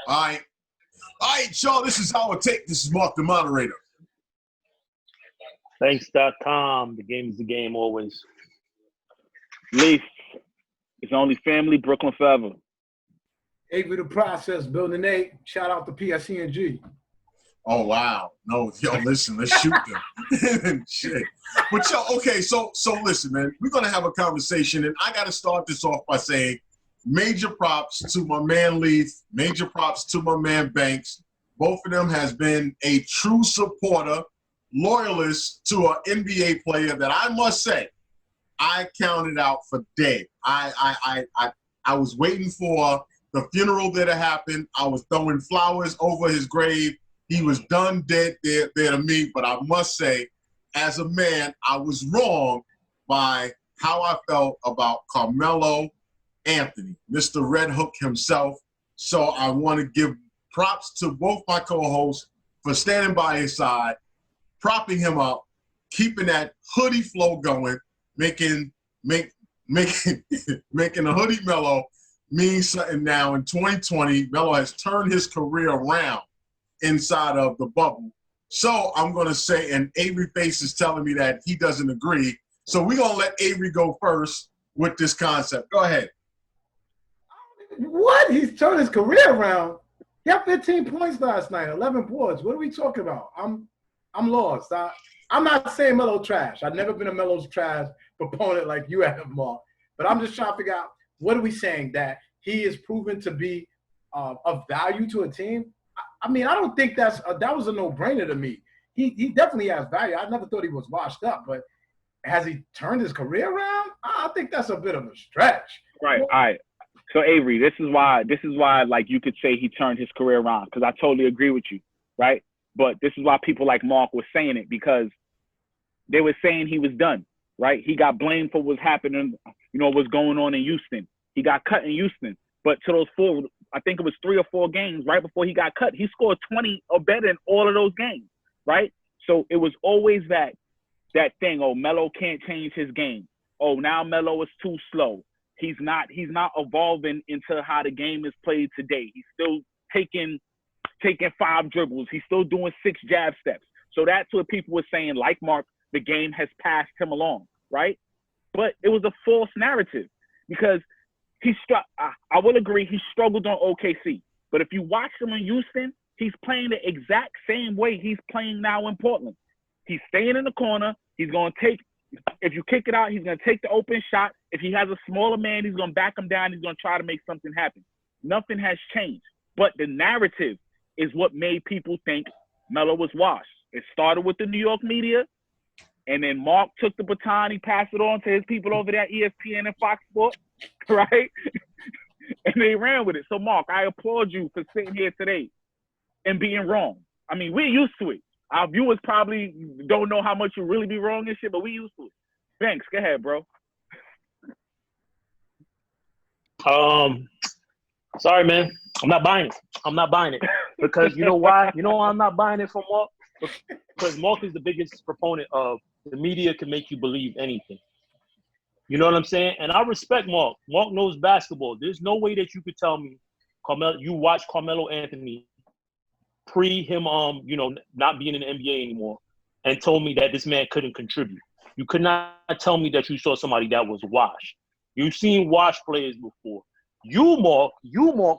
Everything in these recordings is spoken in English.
All right. All right, y'all. This is Our Take. This is Mark, the moderator. Thanks.com. The game is the game always. Leaf. It's only family. Brooklyn forever. Avery the Process, Building 8. Shout out to PSC&G. Oh, wow. No, yo, listen, let's shoot them. Shit. But, yo, okay, so listen, man. We're going to have a conversation, and I got to start this off by saying major props to my man Leaf, major props to my man Banks. Both of them has been a true supporter, loyalist to an NBA player that I must say I counted out for dead. I was waiting for the funeral that had happened. I was throwing flowers over his grave. He was done dead there to me. But I must say, as a man, I was wrong by how I felt about Carmelo Anthony, Mr. Red Hook himself. So I want to give props to both my co-hosts for standing by his side, propping him up, keeping that hoodie flow going, making a hoodie Melo mean something now in 2020. Melo has turned his career around inside of the bubble. So I'm going to say, and Avery Face is telling me that he doesn't agree. So we're going to let Avery go first with this concept. Go ahead. What? He's turned his career around. He had 15 points last night, 11 boards. What are we talking about? I'm lost. I'm not saying Melo trash. I've never been a Melo's trash proponent like you have, Mark. But I'm just trying to figure out, what are we saying? That he is proven to be of value to a team? I mean, I don't think that was a no-brainer to me. He definitely has value. I never thought he was washed up, but has he turned his career around? I think that's a bit of a stretch. Right. All right. So Avery, this is why like you could say he turned his career around, because I totally agree with you, right? But this is why people like Mark were saying it, because they were saying he was done, right? He got blamed for what's happening, what's going on in Houston. He got cut in Houston, but to those I think it was 3 or 4 games right before he got cut, he scored 20 or better in all of those games, right? So it was always that thing, oh, Melo can't change his game. Oh, now Melo is too slow. He's not evolving into how the game is played today. He's still taking 5 dribbles. He's still doing 6 jab steps. So that's what people were saying, like Mark, the game has passed him along, right? But it was a false narrative, because I will agree he struggled on OKC. But if you watch him in Houston, he's playing the exact same way he's playing now in Portland. He's staying in the corner. He's going to take, if you kick it out, he's going to take the open shot. If he has a smaller man, he's going to back him down. He's going to try to make something happen. Nothing has changed. But the narrative is what made people think Melo was washed. It started with the New York media, and then Mark took the baton. He passed it on to his people over there at ESPN and Fox Sports, right? And they ran with it. So, Mark, I applaud you for sitting here today and being wrong. I mean, we're used to it. Our viewers probably don't know how much you really be wrong and shit, but we used to it. Thanks. Go ahead, bro. Sorry, man. I'm not buying it. Because you know why? You know why I'm not buying it from Mark? Because Mark is the biggest proponent of the media can make you believe anything. You know what I'm saying? And I respect Mark. Mark knows basketball. There's no way that you could tell me, Carmelo, you watch Carmelo Anthony pre him, not being in the NBA anymore, and told me that this man couldn't contribute. You could not tell me that you saw somebody that was washed. You've seen washed players before. You, Mark,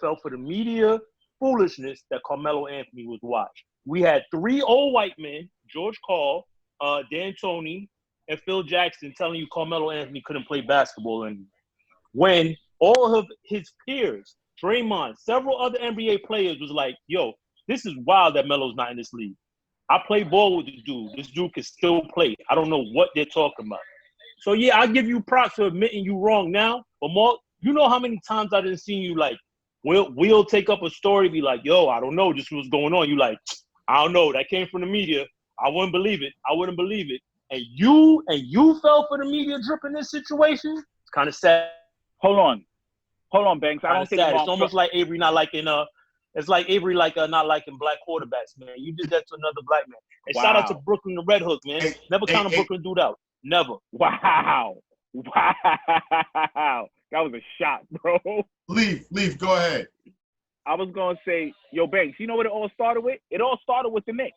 fell for the media foolishness that Carmelo Anthony was washed. We had 3 old white men, George Karl, Dan Toney, and Phil Jackson, telling you Carmelo Anthony couldn't play basketball anymore. When all of his peers, Draymond, several other NBA players was like, yo, this is wild that Melo's not in this league. I play ball with this dude. This dude can still play. I don't know what they're talking about. So, yeah, I give you props for admitting you wrong now. But, Mark, you know how many times I didn't see you, like, we'll take up a story, be like, yo, I don't know, just what's going on. You like, I don't know. That came from the media. I wouldn't believe it. And you fell for the media drip in this situation? It's kind of sad. Hold on, Banks. I don't think it's almost like Avery not liking it's like Avery not liking black quarterbacks, man. You did that to another black man. And Wow. Shout out to Brooklyn the Red Hook, man. Never count a Brooklyn dude out. Never. Wow. That was a shot, bro. Leaf, go ahead. I was gonna say, yo, Banks, you know what it all started with? It all started with the Knicks.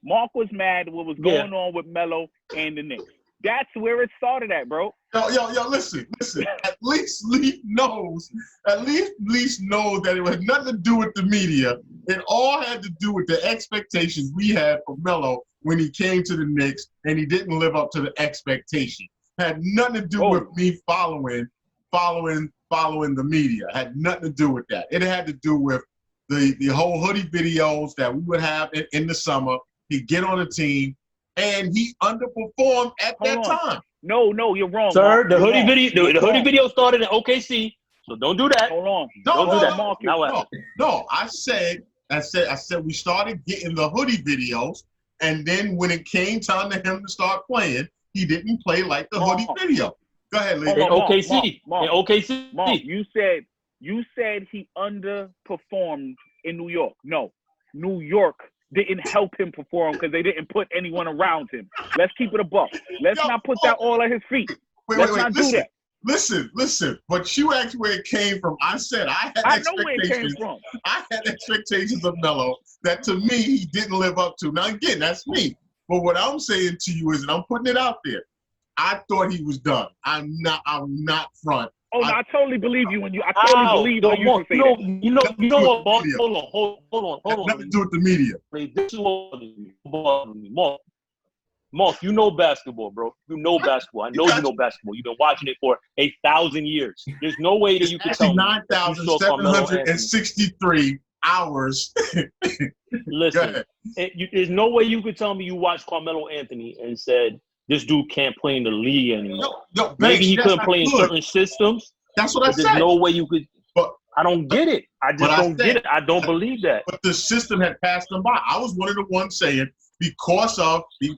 Mark was mad what was going on with Melo and the Knicks. That's where it started at, bro. Yo, listen. At least Leaf knows that it had nothing to do with the media. It all had to do with the expectations we had for Melo when he came to the Knicks, and he didn't live up to the expectation. Had nothing to do with me following the media. Had nothing to do with that. It had to do with the whole hoodie videos that we would have in the summer. He'd get on the team, and he underperformed at that time. No, you're wrong, sir. Mark. The hoodie video started in OKC, so don't do that. Hold on. Don't do that. Mark, No. I said we started getting the hoodie videos, and then when it came time to him to start playing, he didn't play like the hoodie video. Go ahead, Lee. In OKC. Mark, you said he underperformed in New York. No, New York didn't help him perform because they didn't put anyone around him. Let's keep it a buck. Let's not put that all at his feet. Let's not do that. Listen. But you asked where it came from. I said I know where it came from. I had expectations of Melo that to me he didn't live up to. Now again, that's me. But what I'm saying to you is, and I'm putting it out there, I thought he was done. I'm not front. Oh, no, I totally believe you when you. I totally believe when you say that. You know what, Mark? Hold on. Nothing to do with the media. This is what bothers me, Mark. You know basketball, bro. You know basketball. I know you know basketball. You've been watching it for 1,000 years. There's no way that you can tell me 9,763 hours. Listen, there's no way you could tell me you watched Carmelo Anthony and said, this dude can't play in the league anymore. No, maybe he couldn't play in certain systems. That's what I said. There's no way you could. But I don't get it. I don't get it. I don't believe that. But the system had passed him by. I was one of the ones saying because of he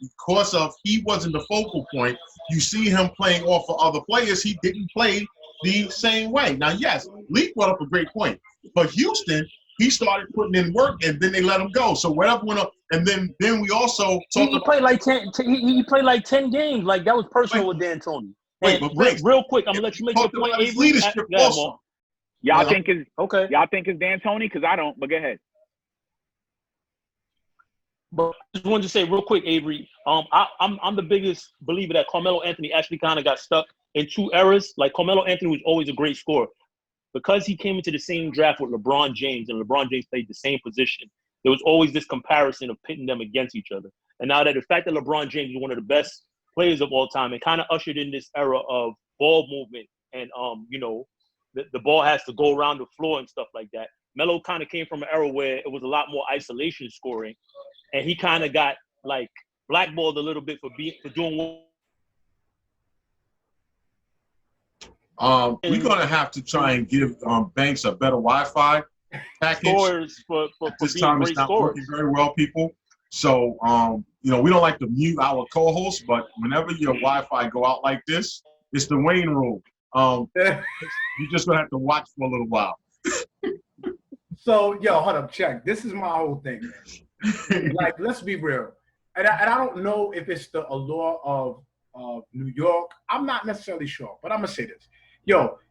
wasn't the focal point. You see him playing off of other players. He didn't play the same way. Now, yes, Lee brought up a great point. But Houston, he started putting in work, and then they let him go. So whatever went up, and then we also he played like 10. He played like 10 games. Like that was personal with D'Antoni. Real quick, I'm gonna let you make your point. Leadership also. Y'all think it's D'Antoni? Because I don't. But go ahead. But I just wanted to say real quick, Avery. I'm the biggest believer that Carmelo Anthony actually kind of got stuck in two eras. Like Carmelo Anthony was always a great scorer. Because he came into the same draft with LeBron James, and LeBron James played the same position, there was always this comparison of pitting them against each other. And now that the fact that LeBron James is one of the best players of all time, it kind of ushered in this era of ball movement and, the ball has to go around the floor and stuff like that. Melo kind of came from an era where it was a lot more isolation scoring, and he kind of got, like, blackballed a little bit for doing what. We're gonna have to try and give Banks a better Wi-Fi package. Scores for this being time great it's not scorers. working very well, people. So we don't like to mute our co-host, but whenever your Wi-Fi go out like this, it's the Wayne rule. You're just gonna have to watch for a little while. So, hold up, check. This is my whole thing, man. Like, let's be real. And I don't know if it's the allure of New York. I'm not necessarily sure, but I'm gonna say this.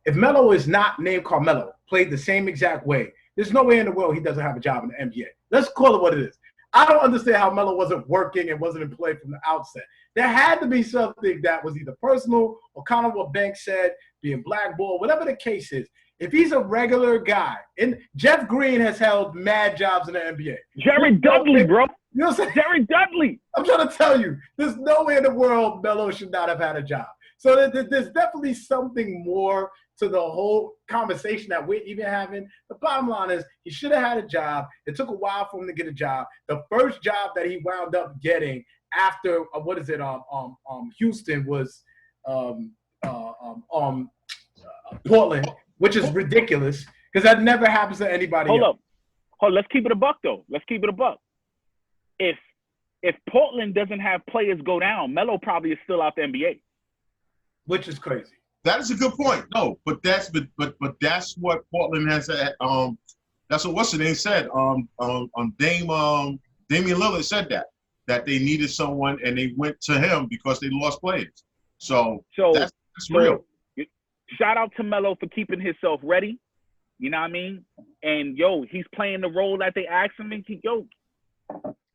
If Melo is not named Carmelo, played the same exact way, there's no way in the world he doesn't have a job in the NBA. Let's call it what it is. I don't understand how Melo wasn't working and wasn't in play from the outset. There had to be something that was either personal or kind of what Banks said, being blackballed, whatever the case is. If he's a regular guy, and Jeff Green has held mad jobs in the NBA. Jerry Dudley, bro. You know what I'm saying? Jerry Dudley. I'm trying to tell you, there's no way in the world Melo should not have had a job. So there's definitely something more to the whole conversation that we're even having. The bottom line is he should have had a job. It took a while for him to get a job. The first job that he wound up getting after Houston was Portland, which is ridiculous because that never happens to anybody else. Hold up. Let's keep it a buck though. If Portland doesn't have players go down, Melo probably is still out the NBA. Which is crazy. That is a good point. No, but that's what Portland has. That's what what's the name said. Damian Lillard said that they needed someone and they went to him because they lost players. So that's real. Shout out to Melo for keeping himself ready. You know what I mean? And yo, he's playing the role that they asked him. And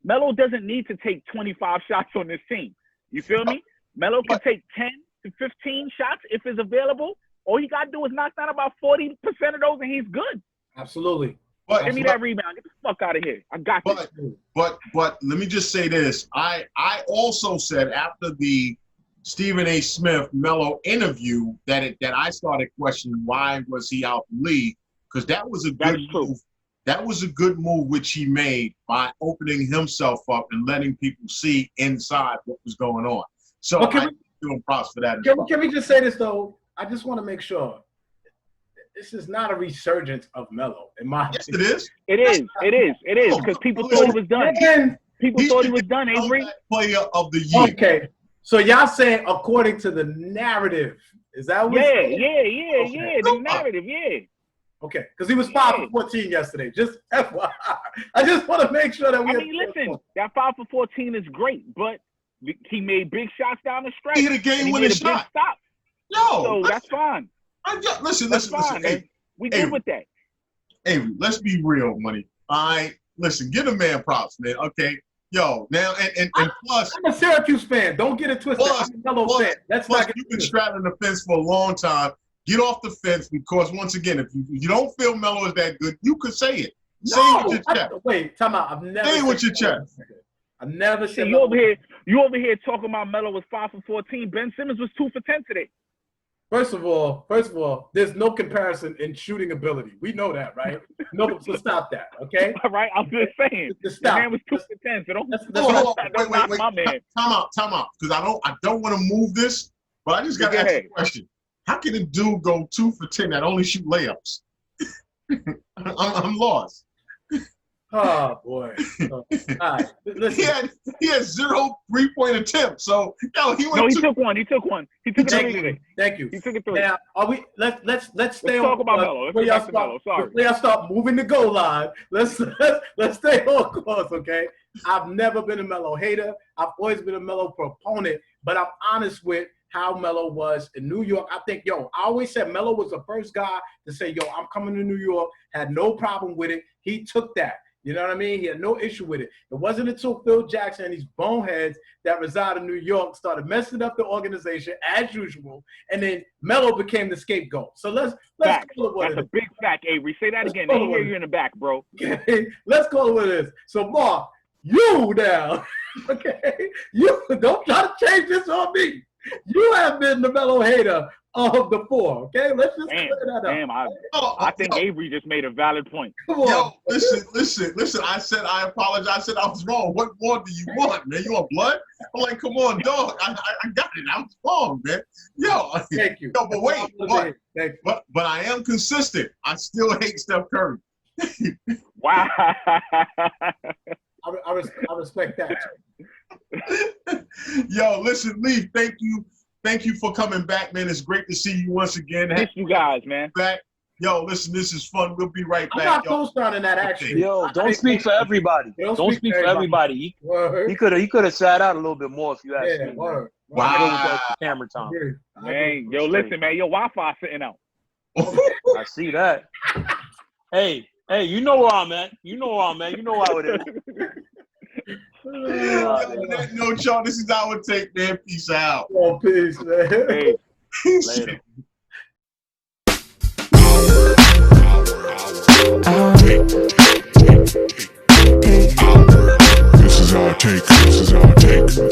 Melo doesn't need to take 25 shots on this team. You feel me? Melo can take 10 to 15 shots if it's available. All he got to do is knock down about 40% of those, and he's good. Absolutely. Give me that rebound. Get the fuck out of here. I got this. But let me just say this. I also said after the Stephen A. Smith Melo interview that I started questioning why was he out the league, because that was a good move. That was a good move which he made by opening himself up and letting people see inside what was going on. So I give him props for that. Can we just say this though? I just want to make sure this is not a resurgence of Melo. Yes, it is. It is because people thought he was done. People thought he was done. Avery, player of the year. Okay, so y'all saying according to the narrative, is that what? Yeah. The narrative, yeah. Okay, because he was 5 for 14 yesterday. Just FYI. I just want to make sure that we. I mean, listen, that 5 for 14 is great, but he made big shots down the stretch. He hit a game-winning shot. Stop. So that's fine. Listen. Hey, we good with that. Avery, let's be real, money. Listen, give the man props, man. Okay, yo, now and plus, I'm a Syracuse fan. Don't get it twisted. I'm a Melo fan. You've been straddling the fence for a long time. Get off the fence because once again, if you don't feel Melo is that good, you could say it. Say it with your chest. Wait, time out. I've never. Say it with your chest. I've never said. You over here talking about Melo was 5 for 14. Ben Simmons was 2 for 10 today. First of all, there's no comparison in shooting ability. We know that, right? No, so stop that, okay? All right, I'm just saying. Stop. The man was 2 for 10, so don't wait. My man. Time out, because I don't want to move this, but I just got to ask you a question. How can a dude go 2 for 10 that only shoot layups? I'm lost. Oh boy! All right, listen. He had 0 3-point attempts. So he went. No, he took one. He took it today. Thank you. He took it 3. Now, let's stay on. Talk about Melo. Before y'all start moving the goal line, let's stay on course, okay? I've never been a Melo hater. I've always been a Melo proponent, but I'm honest with how Melo was in New York. I think, I always said Melo was the first guy to say, I'm coming to New York. Had no problem with it. He took that. You know what I mean? He had no issue with it. It wasn't until Phil Jackson and these boneheads that reside in New York started messing up the organization as usual, and then Melo became the scapegoat. So let's call it what it is. That's a big fact, Avery. Say that again. They hear you in the back, bro. Okay. Let's call it what it is. So, Mark, you now, okay? You don't try to change this on me. You have been the Melo hater of the 4, okay? Let's just clear that up. I think Avery just made a valid point. Come on. Listen. I said I apologize. I said I was wrong. What more do you want, man? You want blood? I'm like, come on, dog. I got it. I was wrong, man. Thank you. But wait. But I am consistent. I still hate Steph Curry. Wow. I respect that. Listen, Leaf, thank you for coming back, man. It's great to see you once again. Miss you guys, man. Back. Listen, this is fun. We'll be right back. I'm not co-starring that actually. Don't speak for everybody. Don't speak for everybody. He could have sat out a little bit more if you asked me. Word. Wow. Camera time. Man, listen, man. Your Wi-Fi sitting out. I see that. Hey, you know where I'm at. You know how it is. Y'all, this is our take, man. Peace out. Oh, peace, man. Hey. Later. This is our take. This is our take. This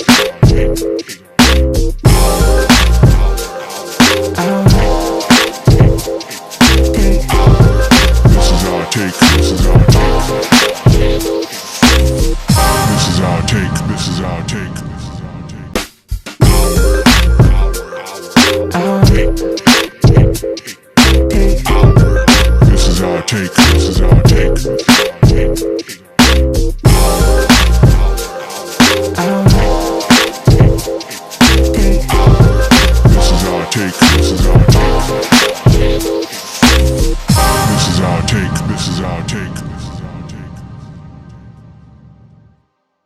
is our take. This is our take. This is our take. This is our take.